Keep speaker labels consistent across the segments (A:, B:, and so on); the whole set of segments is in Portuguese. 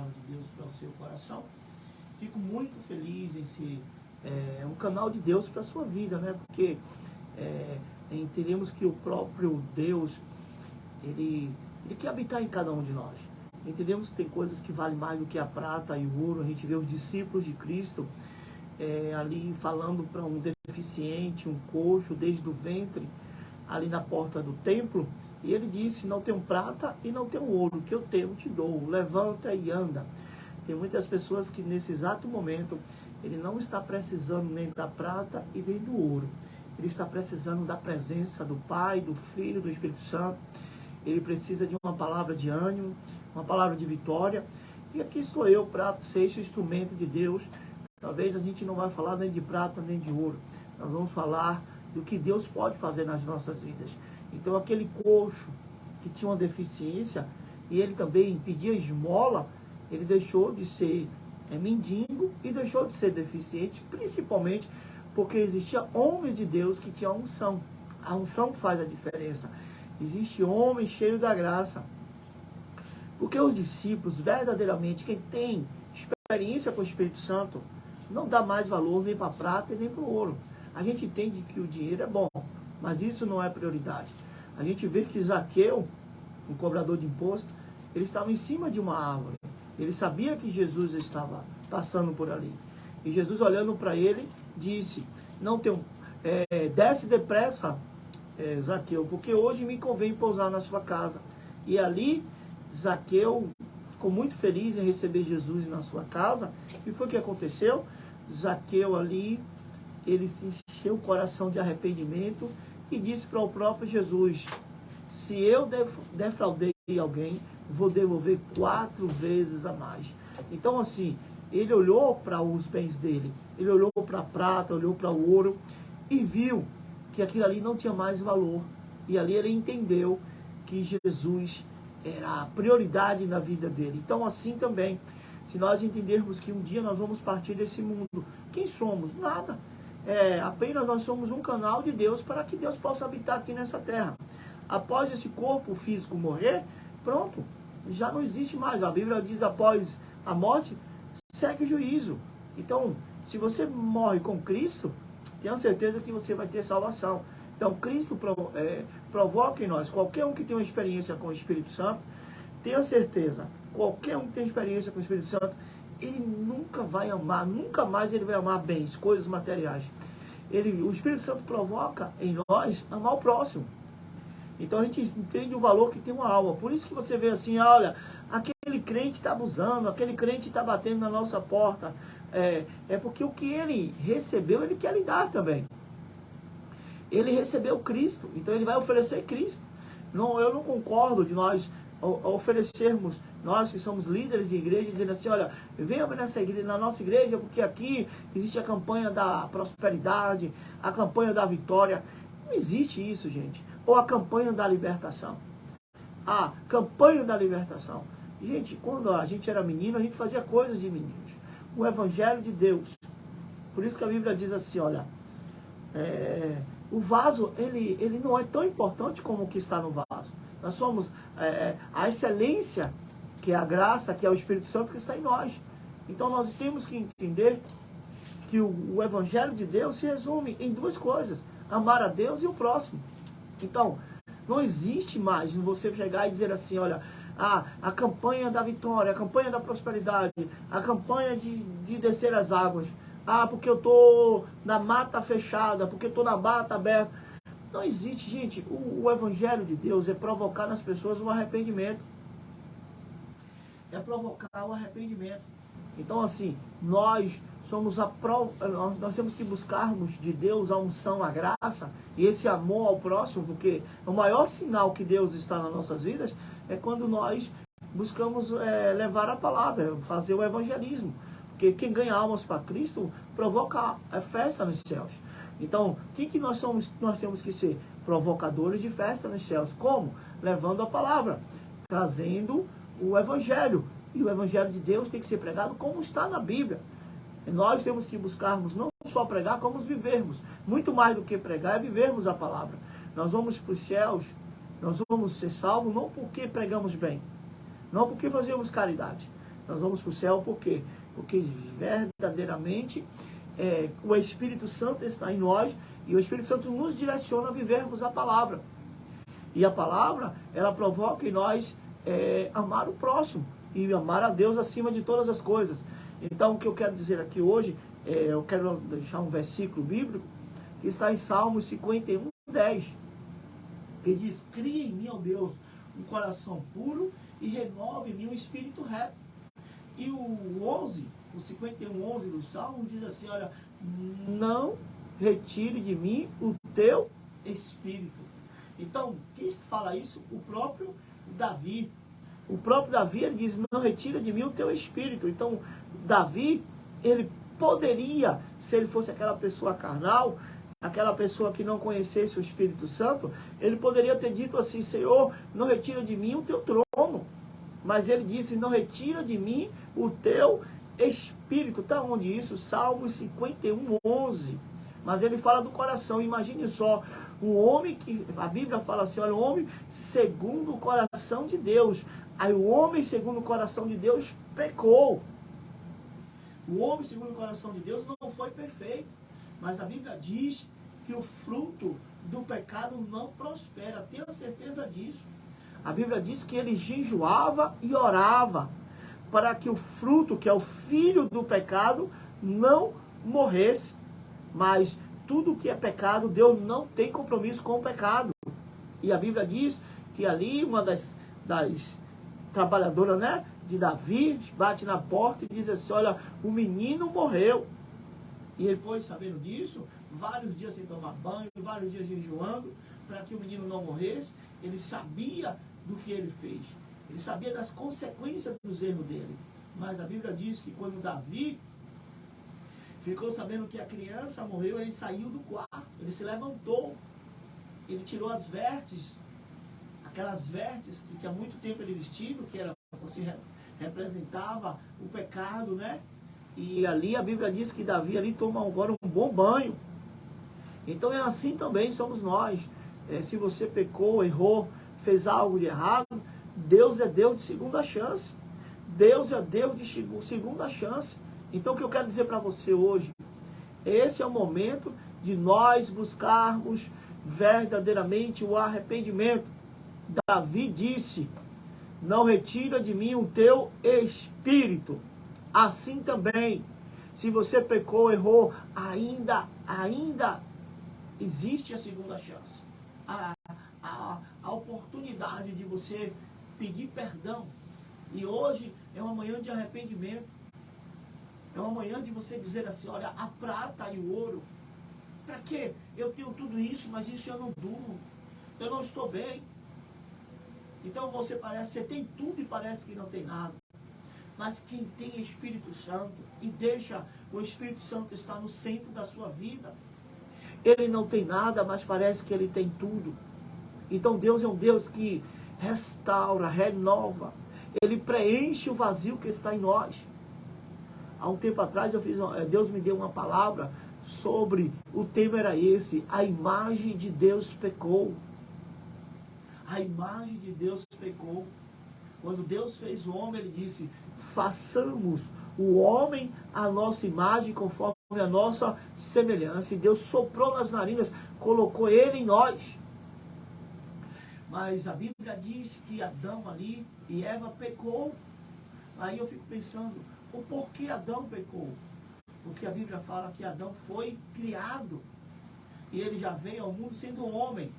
A: palavra de Deus para o seu coração. Fico muito feliz em ser um canal de Deus para a sua vida, né? Porque entendemos que o próprio Deus, ele quer habitar em cada um de nós. Entendemos que tem coisas que valem mais do que a prata e o ouro. A gente vê os discípulos de Cristo ali falando para um deficiente, um coxo, desde o ventre, ali na porta do templo, e ele disse: não tenho prata e não tenho ouro, o que eu tenho te dou, levanta e anda. Tem muitas pessoas que nesse exato momento, ele não está precisando nem da prata e nem do ouro, ele está precisando da presença do Pai, do Filho, do Espírito Santo. Ele precisa de uma palavra de ânimo, uma palavra de vitória, e aqui estou eu para ser esse instrumento de Deus. Talvez a gente não vai falar nem de prata nem de ouro, nós vamos falar do que Deus pode fazer nas nossas vidas. Então aquele coxo que tinha uma deficiência e ele também pedia esmola, ele deixou de ser mendigo e deixou de ser deficiente, principalmente porque existiam homens de Deus que tinham unção. A unção faz a diferença. Existe homem cheio da graça. Porque os discípulos, verdadeiramente, quem tem experiência com o Espírito Santo, não dá mais valor nem para a prata e nem para o ouro. A gente entende que o dinheiro é bom, mas isso não é prioridade. A gente vê que Zaqueu, um cobrador de imposto, ele estava em cima de uma árvore. Ele sabia que Jesus estava passando por ali. E Jesus, olhando para ele, disse: não tenho, desce depressa, Zaqueu, porque hoje me convém pousar na sua casa. E ali, Zaqueu ficou muito feliz em receber Jesus na sua casa. E foi o que aconteceu? Zaqueu ali, ele se encheu o coração de arrependimento e disse para o próprio Jesus: se eu defraudei alguém, vou devolver 4 vezes a mais. Então assim, ele olhou para os bens dele, ele olhou para a prata, olhou para o ouro e viu que aquilo ali não tinha mais valor. E ali ele entendeu que Jesus era a prioridade na vida dele. Então assim também, se nós entendermos que um dia nós vamos partir desse mundo, quem somos? Nada. Apenas nós somos um canal de Deus para que Deus possa habitar aqui nessa terra. Após esse corpo físico morrer, pronto, já não existe mais. A Bíblia diz: após a morte, segue o juízo. Então, se você morre com Cristo, tenha certeza que você vai ter salvação. Então, Cristo provoca em nós, qualquer um que tem uma experiência com o Espírito Santo, tenha certeza, qualquer um que tem experiência com o Espírito Santo, ele nunca vai amar, nunca mais ele vai amar bens, coisas materiais. O Espírito Santo provoca em nós amar o próximo. Então a gente entende o valor que tem uma alma. Por isso que você vê assim: olha, aquele crente está abusando, aquele crente está batendo na nossa porta. Porque o que ele recebeu, ele quer lhe dar também. Ele recebeu Cristo, então ele vai oferecer Cristo. Eu não concordo de nós oferecermos, nós que somos líderes de igreja, dizendo assim: olha, venha nessa igreja, na nossa igreja, porque aqui existe a campanha da prosperidade, a campanha da vitória. Não existe isso, gente. Ou a campanha da libertação. A campanha da libertação. Gente, quando a gente era menino, a gente fazia coisas de meninos. O Evangelho de Deus. Por isso que a Bíblia diz assim: olha, o vaso, ele não é tão importante como o que está no vaso. Nós somos a excelência, que é a graça, que é o Espírito Santo que está em nós. Então nós temos que entender que o Evangelho de Deus se resume em 2 coisas: amar a Deus e o próximo. Então, não existe mais você chegar e dizer assim: olha, a campanha da vitória, a campanha da prosperidade, a campanha de descer as águas. Porque eu estou na mata fechada, porque eu estou na mata aberta. Não existe, gente. O Evangelho de Deus é provocar nas pessoas o arrependimento. É provocar o arrependimento. Então, assim, nós temos que buscarmos de Deus a unção, a graça e esse amor ao próximo, porque o maior sinal que Deus está nas nossas vidas é quando nós buscamos levar a palavra, fazer o evangelismo. Porque quem ganha almas para Cristo provoca a festa nos céus. Então, o que nós somos? Nós temos que ser provocadores de festa nos céus. Como? Levando a palavra, trazendo o Evangelho. E o Evangelho de Deus tem que ser pregado como está na Bíblia. E nós temos que buscarmos não só pregar, como vivermos. Muito mais do que pregar é vivermos a palavra. Nós vamos para os céus, nós vamos ser salvos não porque pregamos bem, não porque fazemos caridade, Nós vamos para o céu por quê? Porque verdadeiramente o Espírito Santo está em nós e o Espírito Santo nos direciona a vivermos a palavra. E a palavra, ela provoca em nós amar o próximo e amar a Deus acima de todas as coisas. Então, o que eu quero dizer aqui hoje, eu quero deixar um versículo bíblico que está em Salmos 51, 10, que diz: cria em mim, ó Deus, um coração puro e renove em mim um espírito reto. E o 51, 11 do Salmo diz assim, olha, não retire de mim o teu espírito. Então, quem fala isso? O próprio Davi. O próprio Davi, ele diz, não retira de mim o teu espírito. Então, Davi, ele poderia, se ele fosse aquela pessoa carnal, aquela pessoa que não conhecesse o Espírito Santo, ele poderia ter dito assim, Senhor, não retira de mim o teu trono. Mas ele disse, não retira de mim o teu espírito. Está onde isso? Salmos 51, 11. Mas ele fala do coração. Imagine só, um homem que, a Bíblia fala assim, olha, um homem segundo o coração de Deus. Aí o homem segundo o coração de Deus pecou. O homem segundo o coração de Deus não foi perfeito. Mas a Bíblia diz que o fruto do pecado não prospera. Tenha certeza disso. A Bíblia diz que ele jejuava e orava para que o fruto, que é o filho do pecado, não morresse. Mas tudo que é pecado, Deus não tem compromisso com o pecado. E a Bíblia diz que ali uma das trabalhadoras, né, de Davi bate na porta e diz assim, olha, o menino morreu. E ele, depois, sabendo disso, vários dias sem tomar banho, vários dias jejuando, para que o menino não morresse. Ele sabia do que ele fez. Ele sabia das consequências dos erros dele. Mas a Bíblia diz que quando Davi ficou sabendo que a criança morreu, ele saiu do quarto, ele se levantou, ele tirou as vestes, aquelas vestes que há muito tempo ele vestido, que era, representava o pecado, né? E ali a Bíblia diz que Davi ali toma agora um bom banho. Então é assim também somos nós. Se você pecou, errou, fez algo de errado, Deus é Deus de segunda chance. Deus é Deus de segunda chance. Então o que eu quero dizer para você hoje, esse é o momento de nós buscarmos verdadeiramente o arrependimento. Davi disse, não retira de mim o teu espírito. Assim também, se você pecou, errou, ainda existe a segunda chance. A oportunidade de você pedir perdão. E hoje é uma manhã de arrependimento. É uma manhã de você dizer assim, olha, a prata e o ouro. Para quê? Eu tenho tudo isso, mas isso eu não durmo. Eu não estou bem. Então você tem tudo e parece que não tem nada. Mas quem tem Espírito Santo e deixa o Espírito Santo estar no centro da sua vida, ele não tem nada, mas parece que ele tem tudo. Então Deus é um Deus que restaura, renova. Ele preenche o vazio que está em nós. Há um tempo atrás Deus me deu uma palavra sobre, o tema era esse, a imagem de Deus pecou. A imagem de Deus pecou. Quando Deus fez o homem, ele disse, façamos o homem à nossa imagem, conforme a nossa semelhança. E Deus soprou nas narinas, colocou ele em nós. Mas a Bíblia diz que Adão ali e Eva pecou. Aí eu fico pensando, o porquê Adão pecou? Porque a Bíblia fala que Adão foi criado. E ele já veio ao mundo sendo homem.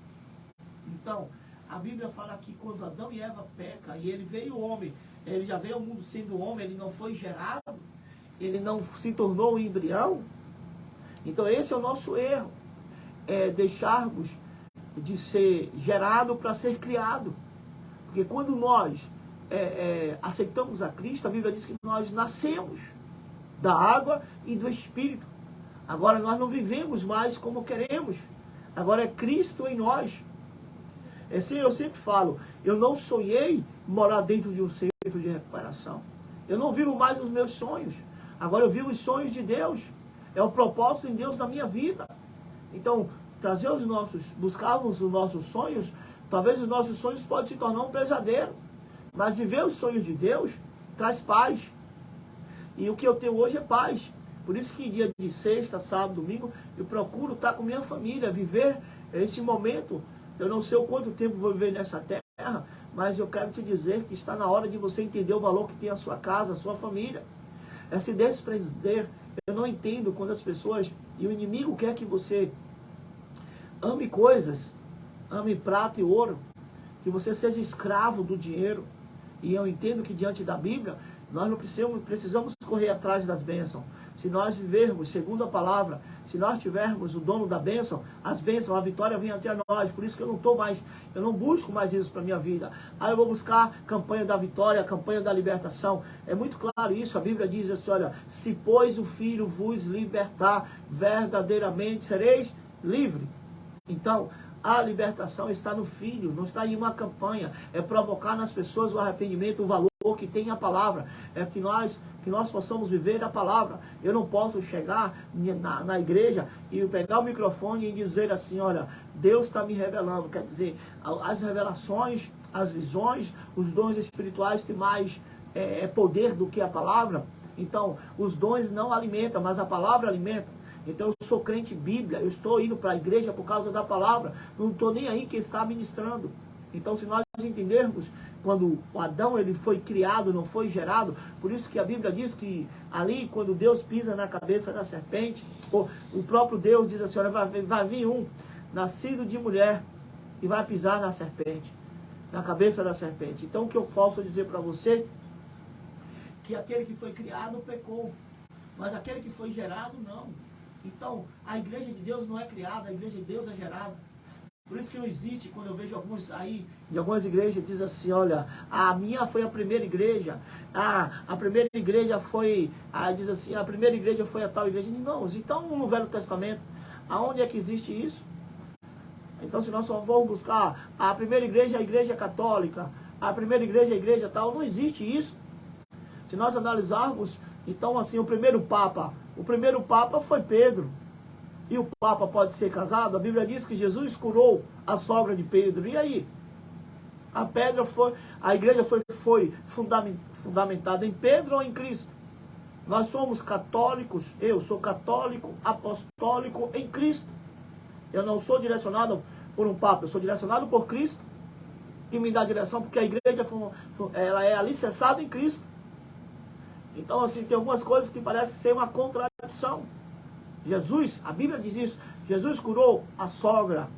A: Então, a Bíblia fala que quando Adão e Eva pecam, e ele veio homem, ele já veio ao mundo sendo homem, ele não foi gerado, ele não se tornou um embrião. Então esse é o nosso erro, deixarmos de ser gerado para ser criado. Porque quando nós aceitamos a Cristo, a Bíblia diz que nós nascemos da água e do Espírito. Agora nós não vivemos mais como queremos. Agora é Cristo em nós. Assim, eu sempre falo, eu não sonhei morar dentro de um centro de recuperação. Eu não vivo mais os meus sonhos. Agora eu vivo os sonhos de Deus. É o propósito em Deus na minha vida. Então, buscarmos os nossos sonhos, talvez os nossos sonhos podem se tornar um pesadelo. Mas viver os sonhos de Deus traz paz, E o que eu tenho hoje é paz. Por isso que dia de sexta, sábado, domingo, eu procuro estar com minha família, viver esse momento. Eu não sei o quanto tempo vou viver nessa terra, mas eu quero te dizer que está na hora de você entender o valor que tem a sua casa, a sua família. É se desprender. Eu não entendo quando as pessoas, e o inimigo quer que você ame coisas, ame prata e ouro, que você seja escravo do dinheiro. E eu entendo que diante da Bíblia, nós não precisamos correr atrás das bênçãos. Se nós vivermos segundo a palavra, se nós tivermos o dono da bênção, as bênçãos, a vitória vem até nós. Por isso que eu não busco mais isso para a minha vida. Eu vou buscar a campanha da vitória, a campanha da libertação. É muito claro isso, a Bíblia diz assim, olha, se pois o Filho vos libertar, verdadeiramente sereis livres. Então, a libertação está no Filho, não está em uma campanha. É provocar nas pessoas o arrependimento, o valor que tem a palavra. É que nós possamos viver a palavra. Eu não posso chegar na igreja e pegar o microfone e dizer assim, olha, Deus está me revelando. Quer dizer, as revelações, as visões, os dons espirituais têm mais poder do que a palavra. Então, os dons não alimentam, mas a palavra alimenta. Então eu sou crente Bíblia, eu estou indo para a igreja por causa da palavra, não estou nem aí quem está ministrando. Então se nós entendermos, quando o Adão ele foi criado, não foi gerado, por isso que a Bíblia diz que ali quando Deus pisa na cabeça da serpente, o próprio Deus diz assim, olha, vai vir um nascido de mulher e vai pisar na serpente, na cabeça da serpente. Então o que eu posso dizer para você, que aquele que foi criado pecou, mas aquele que foi gerado não. Então, a igreja de Deus não é criada, a igreja de Deus é gerada. Por isso que não existe, quando eu vejo alguns aí, de algumas igrejas, diz assim, olha, a minha foi a primeira igreja, a primeira igreja foi, diz assim, a primeira igreja foi a tal igreja. Irmãos, então no Velho Testamento, aonde é que existe isso? Então se nós só vamos buscar a primeira igreja, a igreja católica, a primeira igreja, a igreja tal, não existe isso. Se nós analisarmos, então assim, o primeiro Papa foi Pedro. E o Papa pode ser casado? A Bíblia diz que Jesus curou a sogra de Pedro. E aí? A igreja foi fundamentada em Pedro ou em Cristo? Nós somos católicos, eu sou católico, apostólico em Cristo. Eu não sou direcionado por um Papa, eu sou direcionado por Cristo, que me dá direção, porque a igreja ela é alicerçada em Cristo. Então, assim, tem algumas coisas que parecem ser uma contradição. Jesus, a Bíblia diz isso, Jesus curou a sogra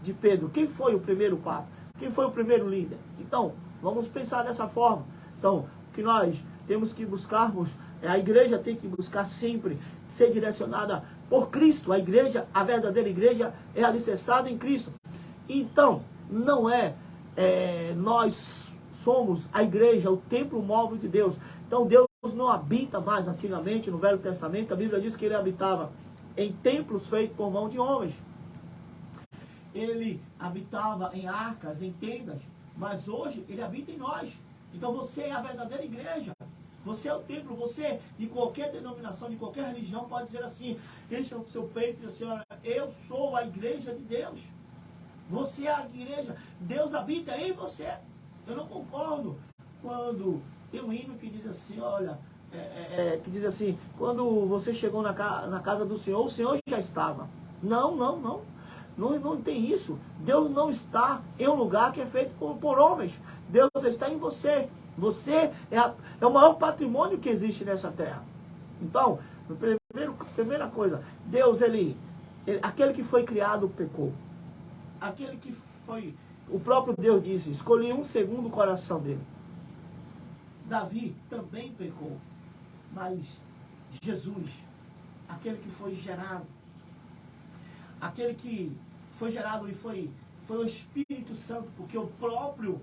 A: de Pedro. Quem foi o primeiro Papa? Quem foi o primeiro líder? Então, vamos pensar dessa forma. Então, o que nós temos que buscarmos, a igreja tem que buscar sempre ser direcionada por Cristo. A igreja, a verdadeira igreja, é alicerçada em Cristo. Então, não nós somos a igreja, o templo móvel de Deus. Então, Deus não habita mais antigamente no Velho Testamento. A Bíblia diz que ele habitava em templos feitos por mão de homens. Ele habitava em arcas, em tendas, mas hoje ele habita em nós. Então você é a verdadeira igreja. Você é o templo, você de qualquer denominação, de qualquer religião pode dizer assim, encha o seu peito e dizer assim, olha, eu sou a igreja de Deus. Você é a igreja, Deus habita em você. Eu não concordo quando tem um hino que diz assim, olha, que diz assim, quando você chegou na casa do Senhor, o Senhor já estava. Não tem isso. Deus não está em um lugar que é feito por homens. Deus está em você. Você é o maior patrimônio que existe nessa terra. Então, primeira coisa, Deus, aquele que foi criado pecou. Aquele que foi, o próprio Deus disse, escolhi um segundo o coração dele. Davi também pecou, mas Jesus, aquele que foi gerado, aquele que foi gerado e foi o Espírito Santo, porque o próprio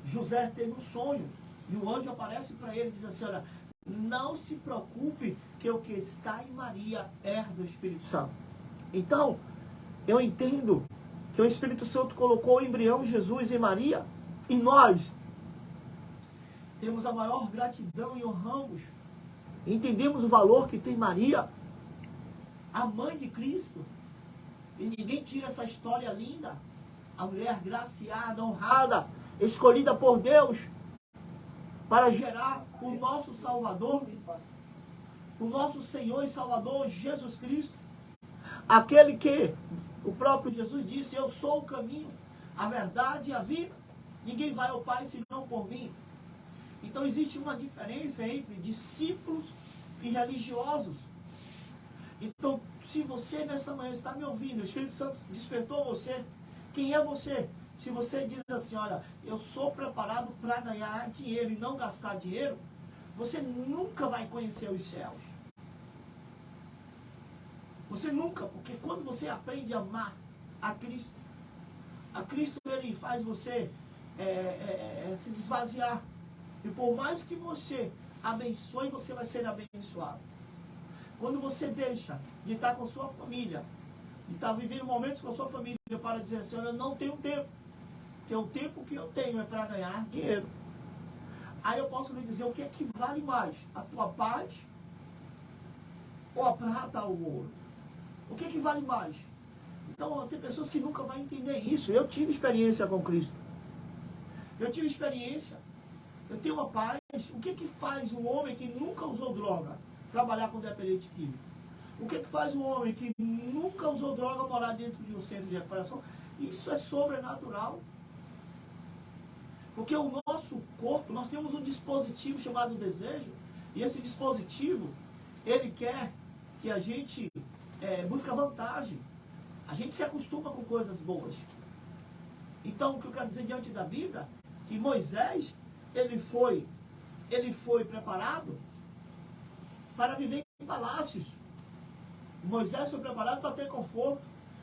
A: José teve um sonho, e o anjo aparece para ele e diz assim, olha, não se preocupe que o que está em Maria é do Espírito Santo. Então, eu entendo que o Espírito Santo colocou o embrião Jesus em Maria, e nós temos a maior gratidão e honramos, entendemos o valor que tem Maria, a mãe de Cristo, e ninguém tira essa história linda, a mulher graciada, honrada, escolhida por Deus, para gerar o nosso Salvador. o nosso Senhor e Salvador Jesus Cristo, aquele que o próprio Jesus disse: eu sou o caminho, a verdade e a vida, ninguém vai ao Pai senão por mim. Então existe uma diferença entre discípulos e religiosos. Então, se você nessa manhã está me ouvindo, o Espírito Santo despertou você, quem é você? Se você diz assim: olha, eu sou preparado para ganhar dinheiro e não gastar dinheiro, você nunca vai conhecer os céus. Você nunca, porque quando você aprende a amar a Cristo ele faz você se desvaziar. E por mais que você abençoe, você vai ser abençoado. Quando você deixa de estar com sua família, de estar vivendo momentos com a sua família, para dizer assim: eu não tenho tempo, porque o tempo que eu tenho é para ganhar dinheiro. Aí eu posso lhe dizer o que é que vale mais, a tua paz ou a prata ou o ouro? O que é que vale mais? Então tem pessoas que nunca vão entender isso. Eu tive experiência com Cristo. Eu tive experiência. Eu tenho uma paz. O que é que faz um homem que nunca usou droga trabalhar com dependente químico? O que é que faz um homem que nunca usou droga morar dentro de um centro de recuperação? Isso é sobrenatural. Porque o nosso corpo, nós temos um dispositivo chamado desejo, e esse dispositivo, ele quer que a gente busque vantagem. A gente se acostuma com coisas boas. Então, o que eu quero dizer diante da Bíblia, que Moisés, ele foi preparado para viver em palácios. Moisés foi preparado para ter conforto.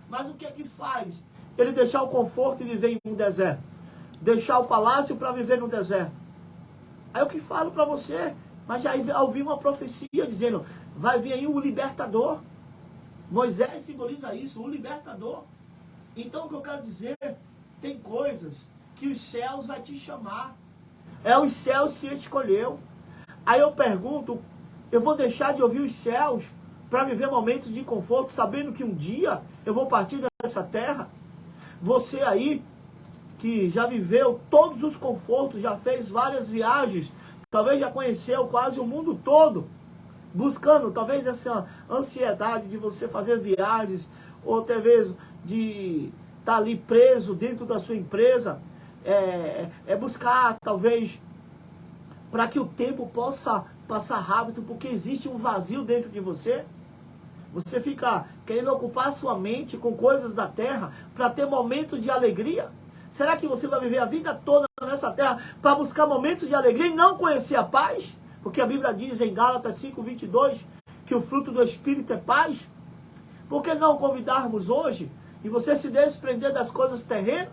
A: Mas o que é que faz ele deixar o conforto e viver em um deserto? Deixar o palácio para viver no deserto. Aí eu que falo para você, mas já ouvi uma profecia dizendo: vai vir aí o libertador. Moisés simboliza isso, o libertador. Então o que eu quero dizer, tem coisas que os céus vai te chamar. É os céus que escolheu. Aí eu pergunto: eu vou deixar de ouvir os céus para viver momentos de conforto, sabendo que um dia eu vou partir dessa terra? Você aí, que já viveu todos os confortos, já fez várias viagens, talvez já conheceu quase o mundo todo, buscando talvez essa ansiedade de você fazer viagens, ou até mesmo de estar ali preso dentro da sua empresa, buscar talvez para que o tempo possa passar rápido, porque existe um vazio dentro de você. Você fica querendo ocupar a sua mente com coisas da terra para ter momentos de alegria? Será que você vai viver a vida toda nessa terra para buscar momentos de alegria e não conhecer a paz? Porque a Bíblia diz em Gálatas 5:22 que o fruto do Espírito é paz. Por que não convidarmos hoje e você se desprender das coisas terrenas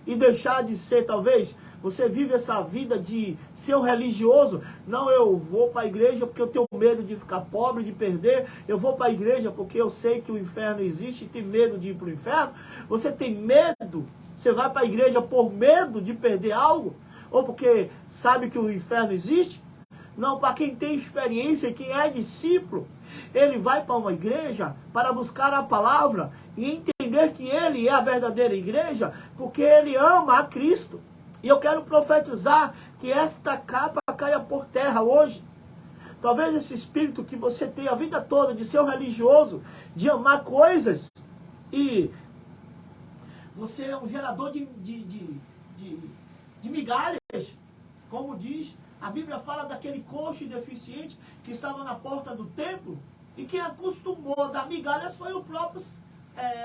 A: e deixar de ser, talvez, você vive essa vida de ser um religioso? Não, eu vou para a igreja porque eu tenho medo de ficar pobre, de perder. Eu vou para a igreja porque eu sei que o inferno existe e tenho medo de ir para o inferno. Você tem medo? Você vai para a igreja por medo de perder algo? Ou porque sabe que o inferno existe? Não, para quem tem experiência e quem é discípulo, ele vai para uma igreja para buscar a palavra e entender que ele é a verdadeira igreja, porque ele ama a Cristo. E eu quero profetizar que esta capa caia por terra hoje. Talvez esse espírito que você tem a vida toda de ser um religioso, de amar coisas, e você é um gerador de migalhas, como diz a Bíblia, fala daquele coxo deficiente que estava na porta do templo, e quem acostumou a dar migalhas foi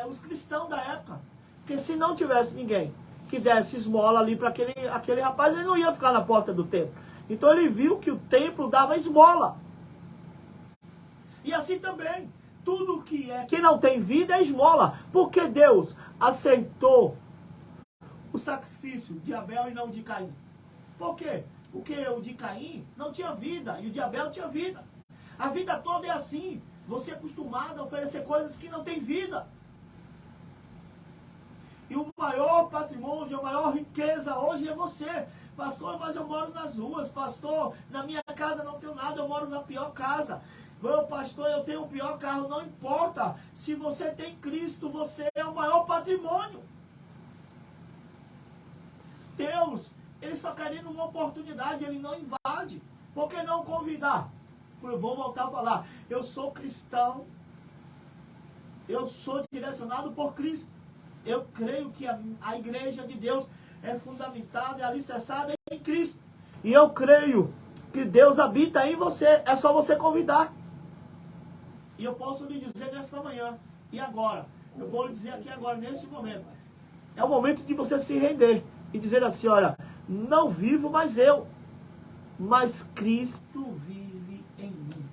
A: os cristãos da época. Porque se não tivesse ninguém que desse esmola ali para aquele rapaz, ele não ia ficar na porta do templo. Então ele viu que o templo dava esmola. E assim também, tudo que não tem vida é esmola. Porque Deus aceitou o sacrifício de Abel e não de Caim? Por quê? Porque o de Caim não tinha vida e o de Abel tinha vida. A vida toda é assim. Você é acostumado a oferecer coisas que não têm vida. E o maior patrimônio, a maior riqueza hoje é você. Pastor, mas eu moro nas ruas. Pastor, na minha casa não tenho nada, eu moro na pior casa. Meu pastor, eu tenho o pior carro. Não importa. Se você tem Cristo, você é o maior patrimônio. Deus, ele só querendo uma oportunidade, ele não invade. Por que não convidar? Eu vou voltar a falar. Eu sou cristão. Eu sou direcionado por Cristo. Eu creio que a igreja de Deus é fundamentada e alicerçada em Cristo. E eu creio que Deus habita em você. É só você convidar. E eu posso lhe dizer nesta manhã. E agora? Eu vou lhe dizer aqui agora, nesse momento. É o momento de você se render. E dizer assim, olha, não vivo mais eu, mas Cristo vive em mim.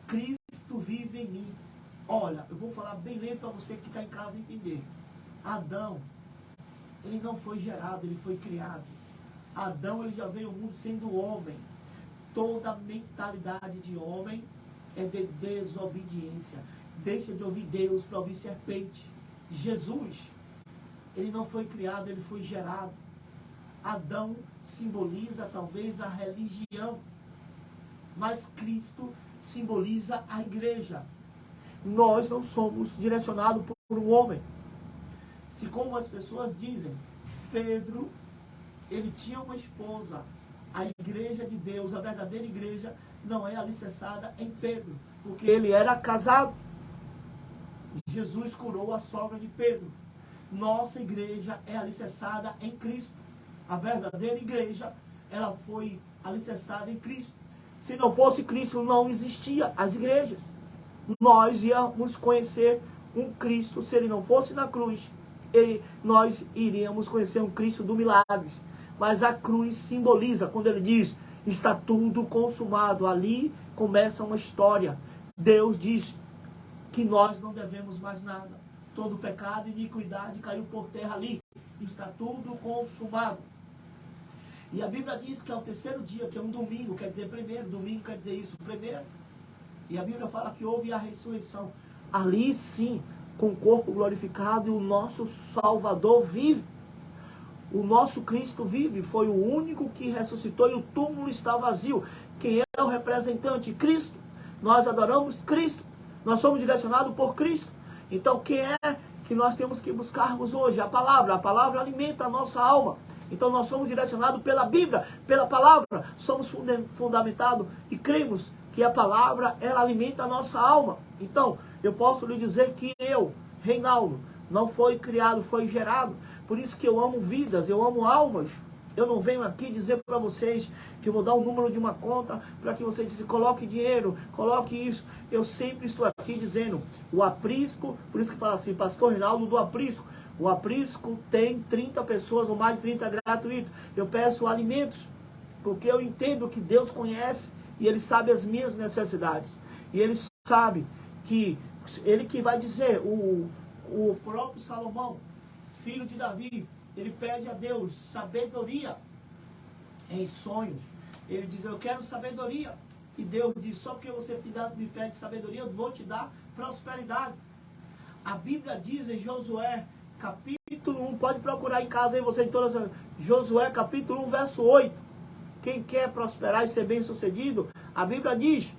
A: Cristo vive em mim. Olha, eu vou falar bem lento para você que está em casa entender. Adão, ele não foi gerado, ele foi criado. Adão, ele já veio ao mundo sendo homem. Toda mentalidade de homem é de desobediência. Deixa de ouvir Deus para ouvir serpente. Jesus, ele não foi criado, ele foi gerado. Adão simboliza talvez a religião, mas Cristo simboliza a igreja. Nós não somos direcionados por um homem. Se, como as pessoas dizem, Pedro, ele tinha uma esposa. A igreja de Deus, a verdadeira igreja, não é alicerçada em Pedro, porque ele era casado. Jesus curou a sogra de Pedro. Nossa igreja é alicerçada em Cristo. A verdadeira igreja, ela foi alicerçada em Cristo. Se não fosse Cristo, não existia as igrejas. Nós íamos conhecer um Cristo, se ele não fosse na cruz, nós iríamos conhecer um Cristo do milagres. Mas a cruz simboliza, quando ele diz, está tudo consumado. Ali começa uma história. Deus diz que nós não devemos mais nada. Todo pecado e iniquidade caiu por terra ali. Está tudo consumado. E a Bíblia diz que é o terceiro dia, que é um domingo, quer dizer primeiro, domingo quer dizer isso, primeiro. E a Bíblia fala que houve a ressurreição. Ali sim, com o corpo glorificado, e o nosso Salvador vive. O nosso Cristo vive, foi o único que ressuscitou e o túmulo está vazio. Quem é o representante? Cristo. Nós adoramos Cristo. Nós somos direcionados por Cristo. Então quem é que nós temos que buscarmos hoje? A palavra. A palavra alimenta a nossa alma. Então nós somos direcionados pela Bíblia, pela palavra. Somos fundamentados e cremos que a palavra, ela alimenta a nossa alma. Então, eu posso lhe dizer que eu, Reinaldo, não foi criado, foi gerado. Por isso que eu amo vidas, eu amo almas. Eu não venho aqui dizer para vocês que eu vou dar o número de uma conta para que vocês dizem, coloque dinheiro, coloque isso. Eu sempre estou aqui dizendo, o aprisco, por isso que fala assim, pastor Reinaldo do aprisco. O aprisco tem 30 pessoas ou mais de 30 gratuito. Eu peço alimentos, porque eu entendo que Deus conhece e Ele sabe as minhas necessidades. E Ele sabe que, Ele que vai dizer, o próprio Salomão, filho de Davi, ele pede a Deus sabedoria em sonhos. Ele diz, eu quero sabedoria. E Deus diz, só porque você me pede sabedoria, eu vou te dar prosperidade. A Bíblia diz em Josué, capítulo 1, pode procurar em casa aí, você em todas as... Josué, capítulo 1, verso 8. Quem quer prosperar e ser bem sucedido, a Bíblia diz,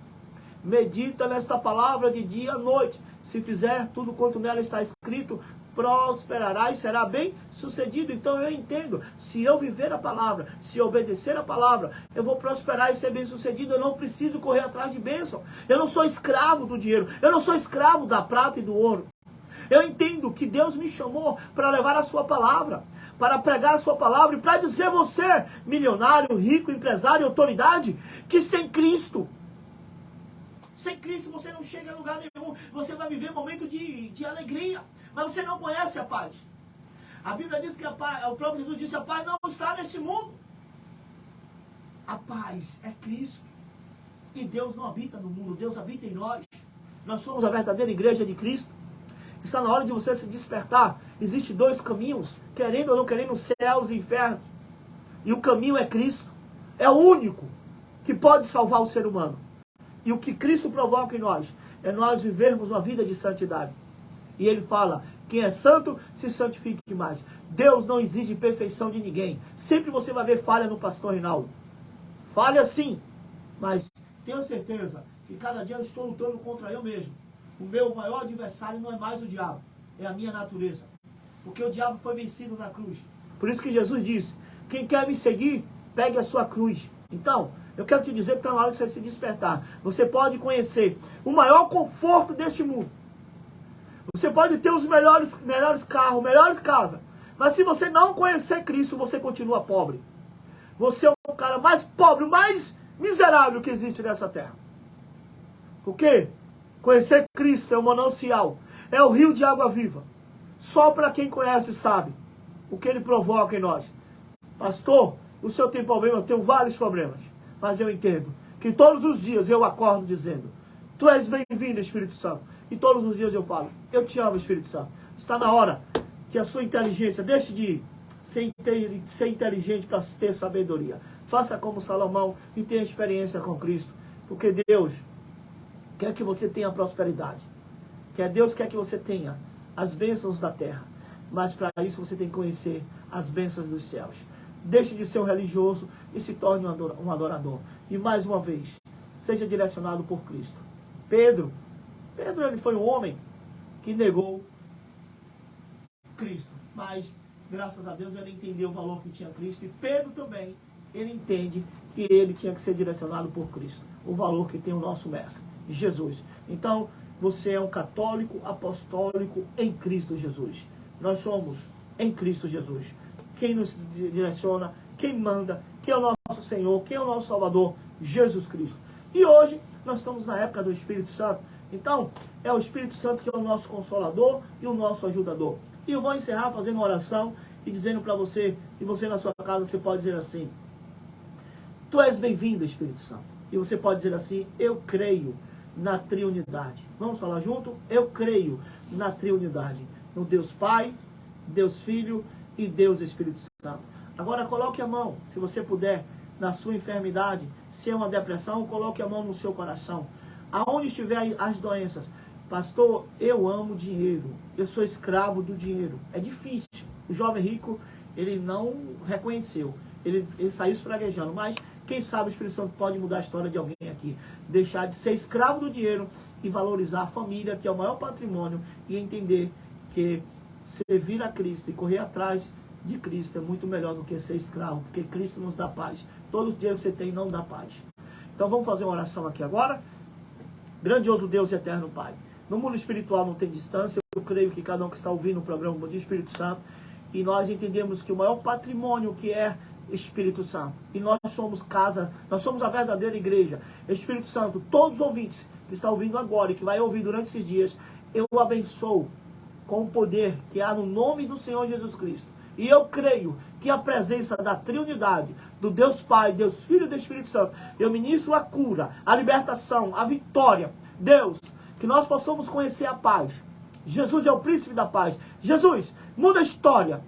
A: medita nesta palavra de dia e noite. Se fizer tudo quanto nela está escrito, prosperará e será bem sucedido. Então eu entendo, se eu viver a palavra, se obedecer a palavra, eu vou prosperar e ser bem sucedido. Eu não preciso correr atrás de bênção. Eu não sou escravo do dinheiro, eu não sou escravo da prata e do ouro. Eu entendo que Deus me chamou para levar a sua palavra, para pregar a sua palavra e para dizer você, milionário, rico, empresário, autoridade, que sem Cristo você não chega a lugar nenhum. Você vai viver um momento de alegria, mas você não conhece a paz. A Bíblia diz que o próprio Jesus disse, a paz não está nesse mundo. A paz é Cristo. E Deus não habita no mundo, Deus habita em nós. Nós somos a verdadeira igreja de Cristo. Está na hora de você se despertar. Existem dois caminhos, querendo ou não querendo, céus e infernos. E o caminho é Cristo. É o único que pode salvar o ser humano. E o que Cristo provoca em nós é nós vivermos uma vida de santidade. E Ele fala, quem é santo, se santifique mais. Deus não exige perfeição de ninguém. Sempre você vai ver falha no pastor Reinaldo. Falha sim, mas tenho certeza que cada dia eu estou lutando contra eu mesmo. O meu maior adversário não é mais o diabo, é a minha natureza. Porque o diabo foi vencido na cruz. Por isso que Jesus disse, quem quer me seguir, pegue a sua cruz. Então, Eu quero te dizer que está na hora de você se despertar. Você pode conhecer o maior conforto deste mundo. Você pode ter os melhores carros, melhores casas. Mas se você não conhecer Cristo, você continua pobre. Você é o cara mais pobre, mais miserável que existe nessa terra. Por quê? Conhecer Cristo é o manancial. É o rio de água viva. Só para quem conhece sabe o que ele provoca em nós. Pastor, o senhor tem problema? Eu tenho vários problemas. Mas eu entendo que todos os dias eu acordo dizendo: Tu és bem-vindo, Espírito Santo. E todos os dias eu falo: Eu te amo, Espírito Santo. Está na hora que a sua inteligência deixe de ser inteligente para ter sabedoria. Faça como Salomão e tenha experiência com Cristo. Porque Deus quer que você tenha prosperidade. Deus quer que você tenha as bênçãos da terra. Mas para isso você tem que conhecer as bênçãos dos céus. Deixe de ser um religioso e se torne um adorador. E mais uma vez, seja direcionado por Cristo. Pedro ele foi um homem que negou Cristo. Mas, graças a Deus, ele entendeu o valor que tinha Cristo. E Pedro também, ele entende que ele tinha que ser direcionado por Cristo. O valor que tem o nosso mestre, Jesus. Então, você é um católico apostólico em Cristo Jesus. Nós somos em Cristo Jesus. Quem nos direciona, quem manda, quem é o nosso Senhor, quem é o nosso Salvador, Jesus Cristo. E hoje nós estamos na época do Espírito Santo. Então, é o Espírito Santo que é o nosso Consolador e o nosso ajudador. E eu vou encerrar fazendo uma oração e dizendo para você, e você na sua casa, você pode dizer assim: Tu és bem-vindo, Espírito Santo. E você pode dizer assim: Eu creio na triunidade. Vamos falar junto? Eu creio na triunidade. No Deus Pai, Deus Filho e Deus Espírito Santo. Agora coloque a mão, se você puder, na sua enfermidade. Se é uma depressão, coloque a mão no seu coração. Aonde estiver as doenças. Pastor, eu amo dinheiro. Eu sou escravo do dinheiro. É difícil. O jovem rico, ele não reconheceu. Ele saiu espraguejando. Mas, quem sabe o Espírito Santo pode mudar a história de alguém aqui. Deixar de ser escravo do dinheiro e valorizar a família, que é o maior patrimônio. E entender que servir a Cristo e correr atrás de Cristo é muito melhor do que ser escravo, porque Cristo nos dá paz. Todo o dinheiro que você tem não dá paz. Então vamos fazer uma oração aqui agora. Grandioso Deus e eterno Pai, no mundo espiritual não tem distância. Eu creio que cada um que está ouvindo o programa Bom Dia Espírito Santo, e nós entendemos que o maior patrimônio que é Espírito Santo, e nós somos casa, nós somos a verdadeira igreja. Espírito Santo, todos os ouvintes que estão ouvindo agora e que vai ouvir durante esses dias, eu abençoo com o poder que há no nome do Senhor Jesus Cristo. E eu creio que a presença da Trindade, do Deus Pai, Deus Filho e do Espírito Santo, eu ministro a cura, a libertação, a vitória. Deus, que nós possamos conhecer a paz. Jesus é o príncipe da paz. Jesus, muda a história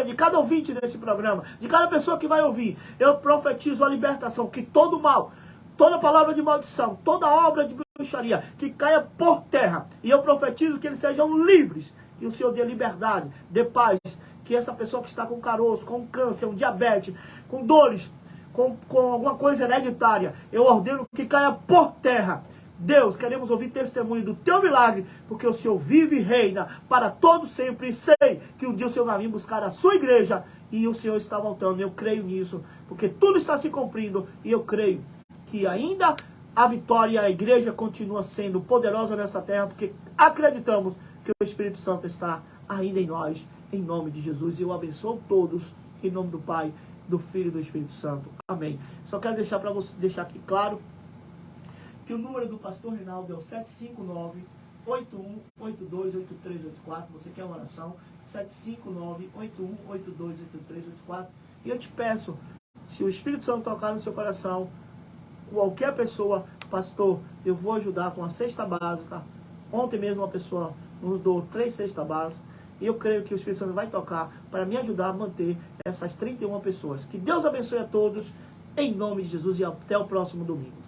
A: de cada ouvinte desse programa, de cada pessoa que vai ouvir. Eu profetizo a libertação, que todo mal, toda palavra de maldição, toda obra de bruxaria, que caia por terra. E eu profetizo que eles sejam livres. Que o Senhor dê liberdade, dê paz. Que essa pessoa que está com caroço, com câncer, um diabetes, com dores, com alguma coisa hereditária, eu ordeno que caia por terra. Deus, queremos ouvir testemunho do teu milagre, porque o Senhor vive e reina para todo sempre. E sei que um dia o Senhor vai vir buscar a sua igreja e o Senhor está voltando. Eu creio nisso, porque tudo está se cumprindo e eu creio que ainda a vitória e a igreja continua sendo poderosa nessa terra, porque acreditamos que o Espírito Santo está ainda em nós, em nome de Jesus. E eu abençoo todos, em nome do Pai, do Filho e do Espírito Santo. Amém. Só quero deixar para você, deixar aqui claro, que o número do pastor Reinaldo é o 759-8182-8384. Você quer uma oração? 759-8182-8384. E eu te peço, se o Espírito Santo tocar no seu coração, qualquer pessoa, pastor, eu vou ajudar com a cesta básica. Ontem mesmo uma pessoa nos doou 3 cestas básicas. E eu creio que o Espírito Santo vai tocar para me ajudar a manter essas 31 pessoas. Que Deus abençoe a todos, em nome de Jesus, e até o próximo domingo.